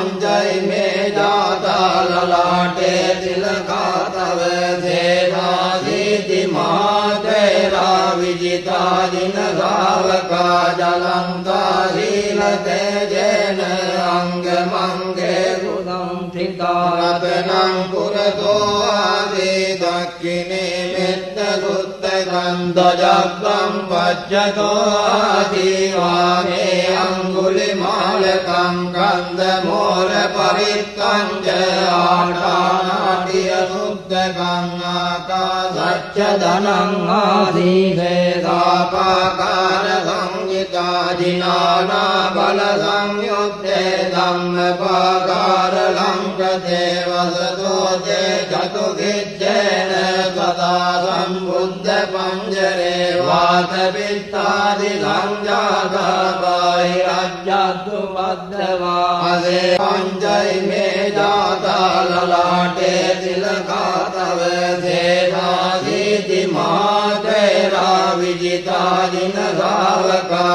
पंचमे जाता ललाटे तिलका तव धेनाधीति महातेरा विजिता दिन गावका जलंता हीलते जैन अंग मंगे गुदं ठिता रत्नं पुरतो आदि दक्षिणे मित्त गुत्त गंधजगं पच्यतो आदि वामे अंगुलिमालकं गंधमूल परित्कंज आठानाटिय शुद्धकं आकाशच्च धनं आदिभेदापाकार संहिता जिनाना बल संयुक्ते धम्मपाकार लंकते वसतो ते चतुर्भिज्जेन सदा संबुद्ध पंजरे वातपित्तादि संजाता बाहिरज्जतु मध्यवासे पंचमे जाता ललाटे तिलका तव धेनाधीति महातेरा विजिता दिन गावका